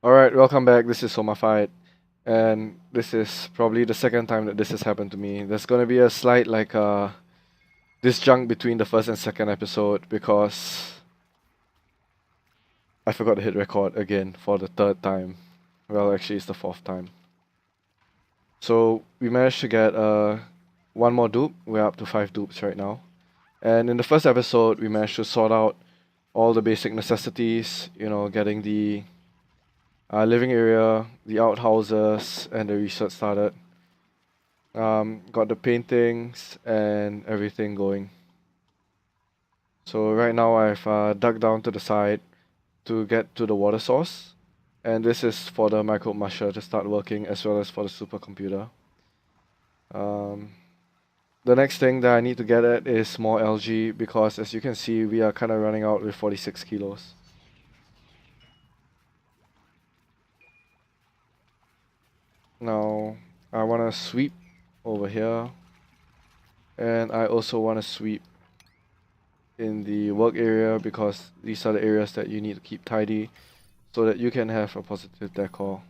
Alright, welcome back. This is Somafight, and this is probably the second time that this has happened to me. There's gonna be a slight disjunct between the first and second episode because I forgot to hit record again for the third time. Well, actually, it's the fourth time. So we managed to get one more dupe. We're up to 5 dupes right now. And in the first episode, we managed to sort out all the basic necessities. Getting the living area, the outhouses, and the research started. Got the paintings and everything going. So right now I've dug down to the side to get to the water source, and this is for the microbe musher to start working as well as for the supercomputer. The next thing that I need to get at is more algae because as you can see we are kind of running out with 46 kilos. Now I want to sweep over here, and I also want to sweep in the work area because these are the areas that you need to keep tidy so that you can have a positive decor.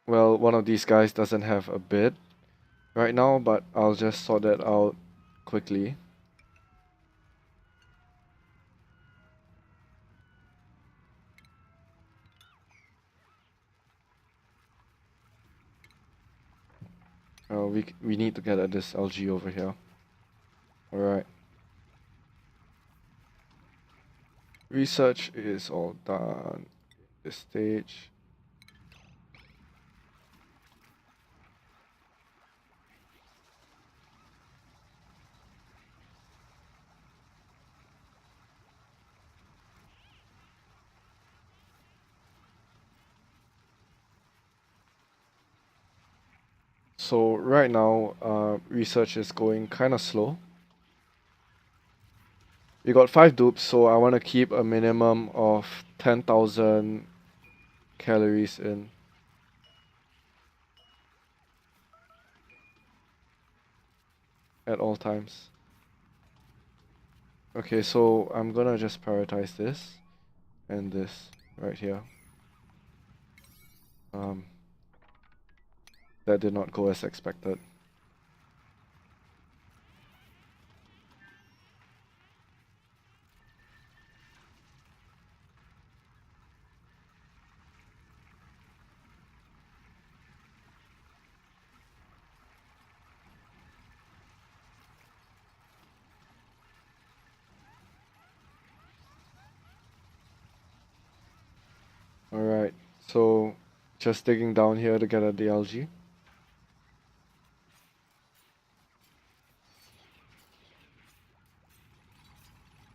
Well, one of these guys doesn't have a bed right now, but I'll just sort that out quickly. We need to get at this algae over here. Alright. Research is all done. This stage. So right now, research is going kind of slow. We got 5 dupes, so I want to keep a minimum of 10,000 calories in. At all times. Okay, so I'm gonna just prioritize this and this right here. That did not go as expected. Alright, so just digging down here to get at the algae.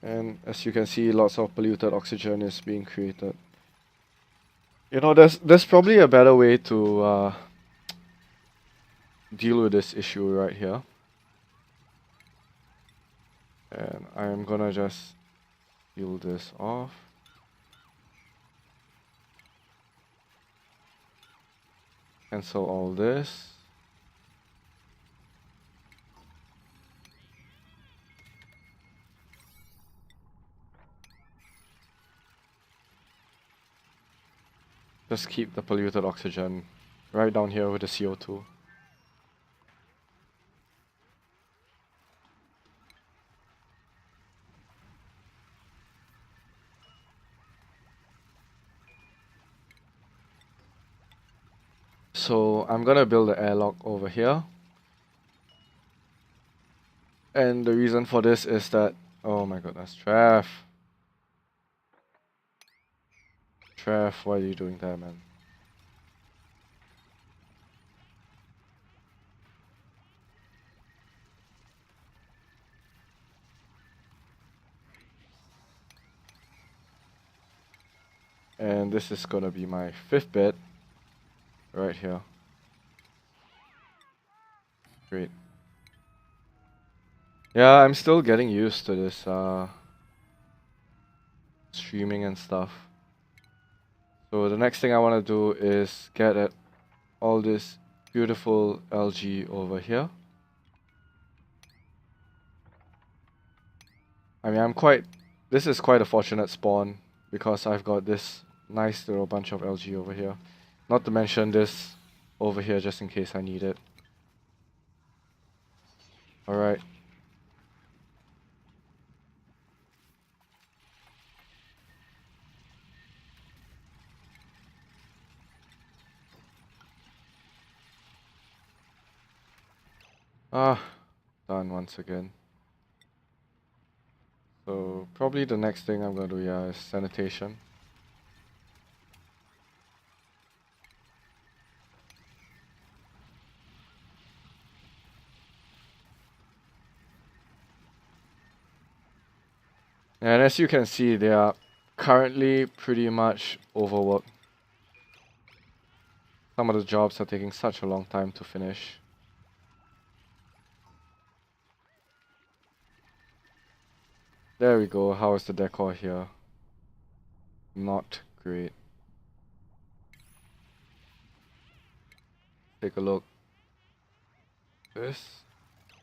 And as you can see, lots of polluted oxygen is being created. There's probably a better way to deal with this issue right here. And I'm gonna just peel this off. Cancel all this. Just keep the polluted oxygen right down here with the CO2. So I'm gonna build an airlock over here. And the reason for this is that, oh my goodness, Trev, why are you doing that, man? And this is gonna be my 5th bed right here. Great. Yeah, I'm still getting used to this streaming and stuff. So the next thing I want to do is get at all this beautiful algae over here. I mean, this is quite a fortunate spawn because I've got this nice little bunch of algae over here. Not to mention this over here just in case I need it. Alright. Ah, done once again. So probably the next thing I'm gonna do, yeah, is sanitation. And as you can see, they are currently pretty much overworked. Some of the jobs are taking such a long time to finish. There we go. How is the decor here? Not great. Take a look. This.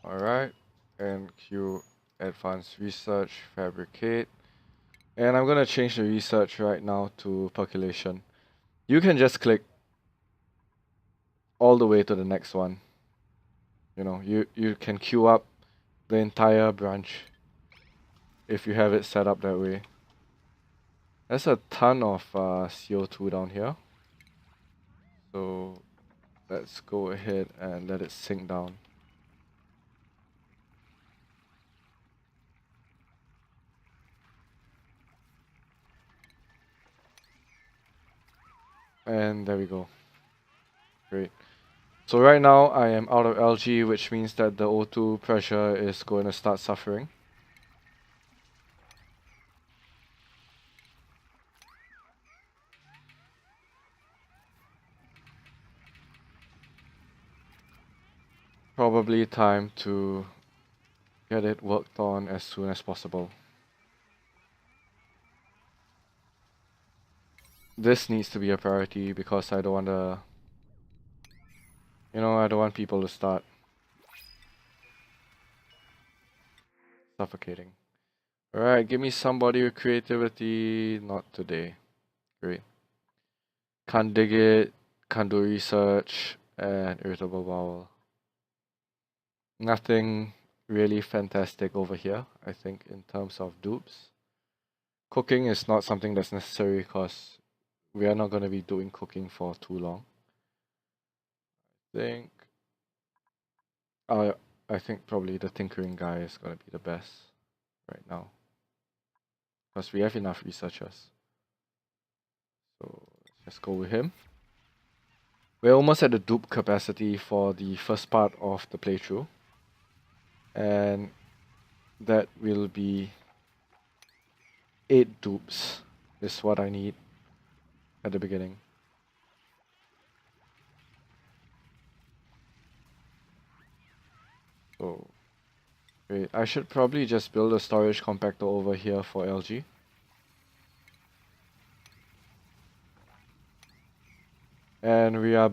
Alright. And Q advanced research, fabricate. And I'm gonna change the research right now to percolation. You can just click all the way to the next one. You know, you can queue up the entire branch if you have it set up that way. There's a ton of CO2 down here. So let's go ahead and let it sink down. And there we go. Great. So right now I am out of algae, which means that the O2 pressure is going to start suffering. Probably time to get it worked on as soon as possible. This needs to be a priority because I don't want to, I don't want people to start suffocating. Alright, give me somebody with creativity. Not today. Great. Can't dig it, can't do research, and irritable bowel. Nothing really fantastic over here, I think, in terms of dupes. Cooking is not something that's necessary because we are not going to be doing cooking for too long. think uh, I think probably the tinkering guy is going to be the best right now because we have enough researchers. So let's just go with him. We're almost at the dupe capacity for the first part of the playthrough, and that will be 8 dupes is what I need at the beginning. So great. I should probably just build a storage compactor over here for LG. And we are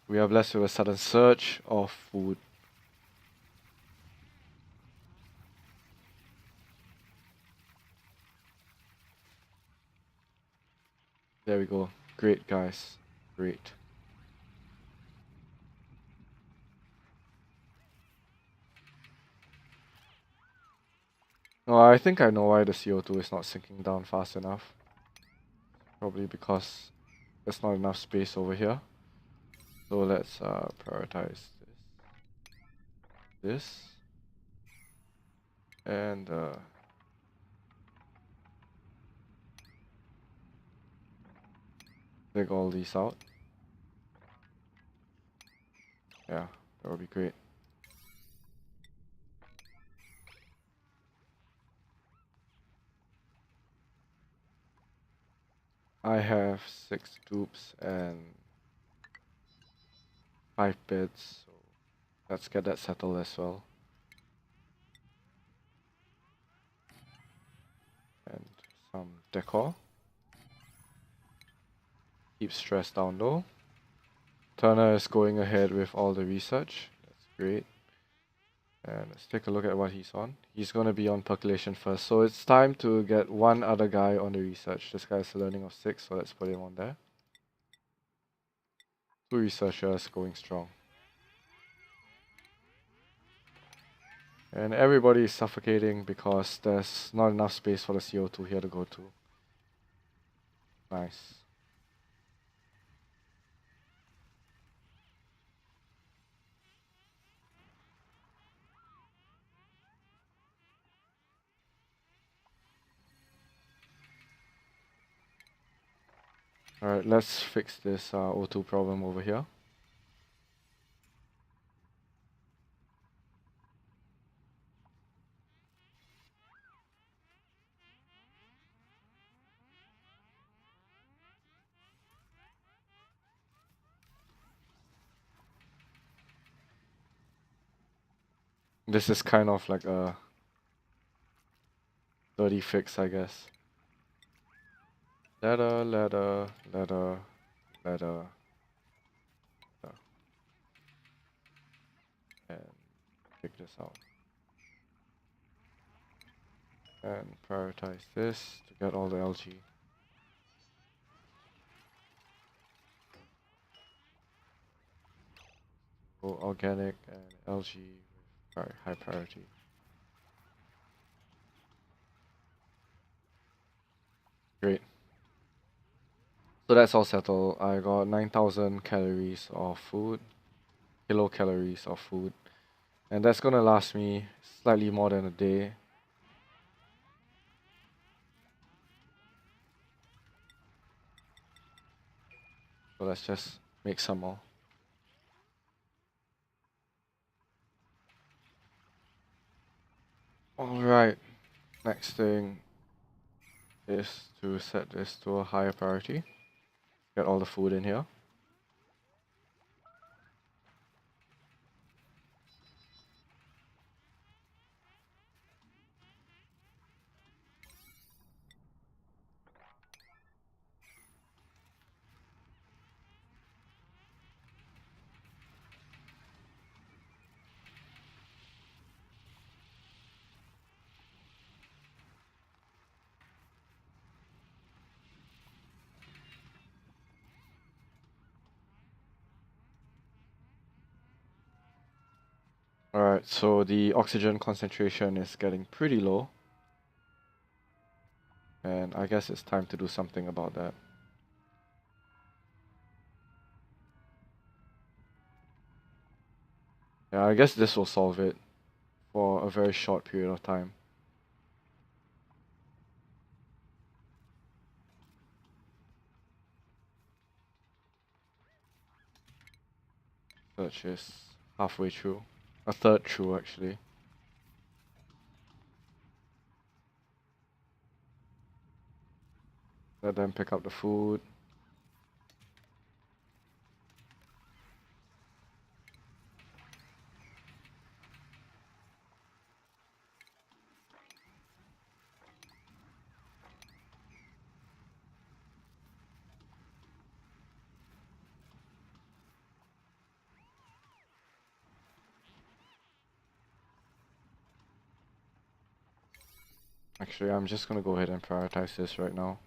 blessed with a sudden surge of food. There we go. Great, guys. Great. No, I think I know why the CO2 is not sinking down fast enough. Probably because there's not enough space over here. So let's prioritize this. And take all these out. Yeah, that would be great. I have 6 dupes and 5 beds, so let's get that settled as well. And some decor. Keep stress down though. Turner is going ahead with all the research. That's great. And let's take a look at what he's on. He's going to be on percolation first. So it's time to get one other guy on the research. This guy's a learning of 6, so let's put him on there. 2 researchers going strong. And everybody is suffocating because there's not enough space for the CO2 here to go to. Nice. Alright, let's fix this O2 problem over here. This is kind of like a dirty fix, I guess. Ladder, ladder, ladder, ladder. And pick this out. And prioritize this to get all the LG. Go organic and LG with high priority. Great. So that's all settled. I got 9,000 calories of food, kilocalories of food, and that's gonna last me slightly more than a day. So let's just make some more. Alright, next thing is to set this to a higher priority. Get all the food in here. Alright, so the oxygen concentration is getting pretty low. And I guess it's time to do something about that. Yeah, I guess this will solve it for a very short period of time. Search is halfway through. A third through, actually. Let them pick up the food. Actually, I'm just gonna go ahead and prioritize this right now.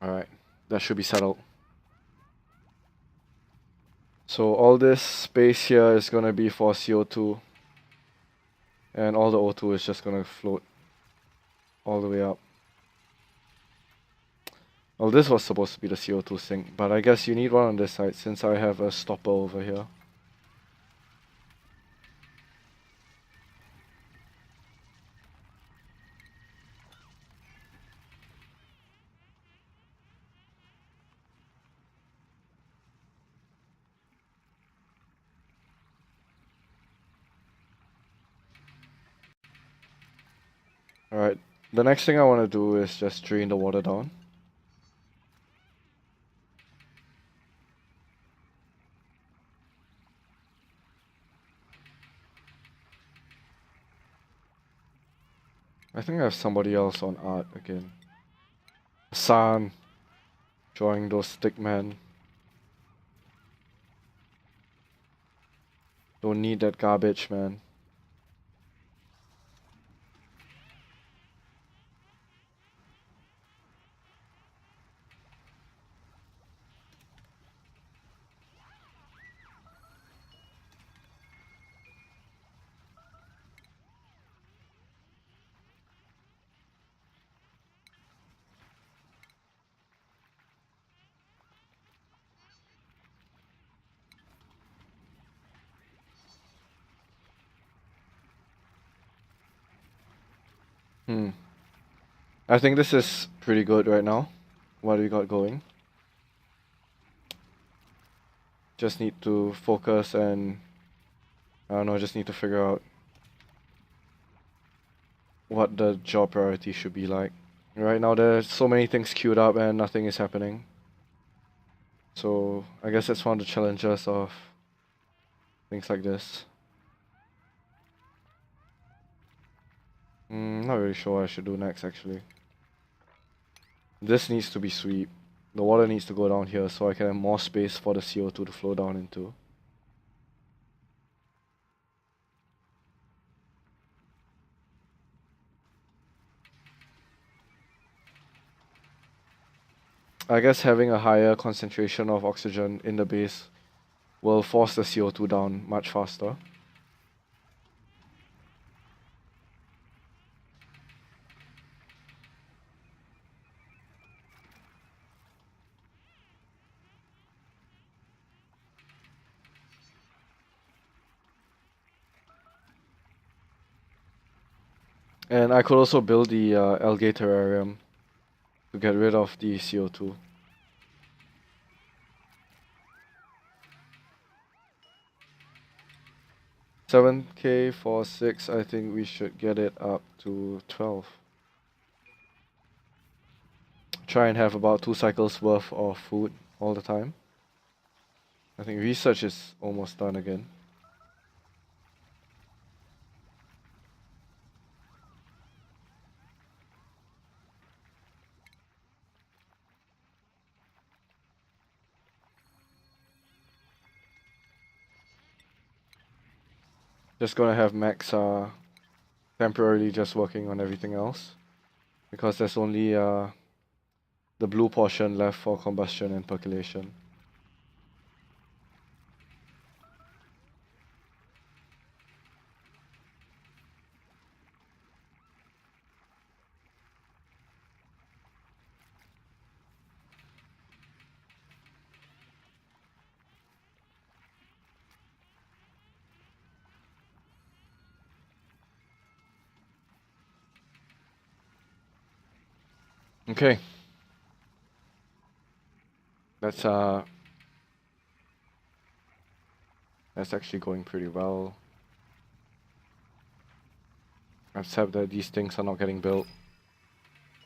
Alright, that should be settled. So all this space here is gonna be for CO2. And all the O2 is just gonna float all the way up. Well, this was supposed to be the CO2 sink, but I guess you need one on this side since I have a stopper over here. Alright, the next thing I want to do is just drain the water down. I think I have somebody else on art again. Sun. Drawing those stickmen. Don't need that garbage, man. Hmm. I think this is pretty good right now. What do we got going? Just need to focus and I don't know, just need to figure out what the job priority should be like. Right now there's so many things queued up and nothing is happening. So I guess that's one of the challenges of things like this. Not really sure what I should do next actually. This needs to be sweep. The water needs to go down here so I can have more space for the CO2 to flow down into. I guess having a higher concentration of oxygen in the base will force the CO2 down much faster. And I could also build the algae terrarium to get rid of the CO2. $7K for 6, I think we should get it up to 12. Try and have about 2 cycles worth of food all the time. I think research is almost done again. Just gonna have Max temporarily just working on everything else. Because there's only the blue portion left for combustion and percolation. Okay. That's actually going pretty well. Except that these things are not getting built.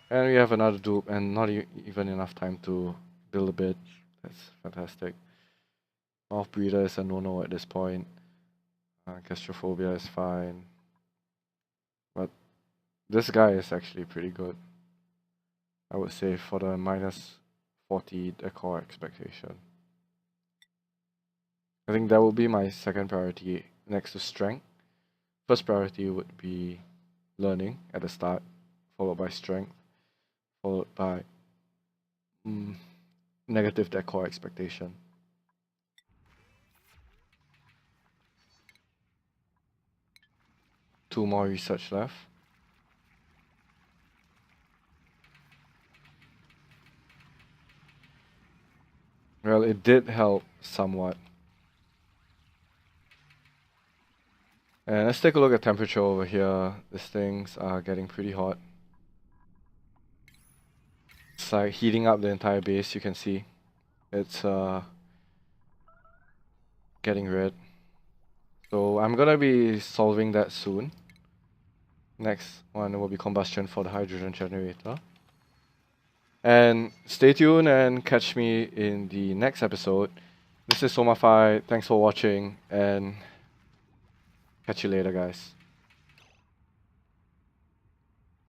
And we have another dupe and not even enough time to build a bit. That's fantastic. Off breeder is a no-no at this point. Gastrophobia is fine. But this guy is actually pretty good. I would say for the minus 40 decor expectation. I think that will be my second priority next to strength. First priority would be learning at the start, followed by strength, followed by negative decor expectation. Two more research left. Well, it did help somewhat. And let's take a look at temperature over here. These things are getting pretty hot. It's like heating up the entire base, you can see. It's getting red. So I'm gonna be solving that soon. Next one will be combustion for the hydrogen generator. And stay tuned and catch me in the next episode. This is Somafai. Thanks for watching and catch you later, guys.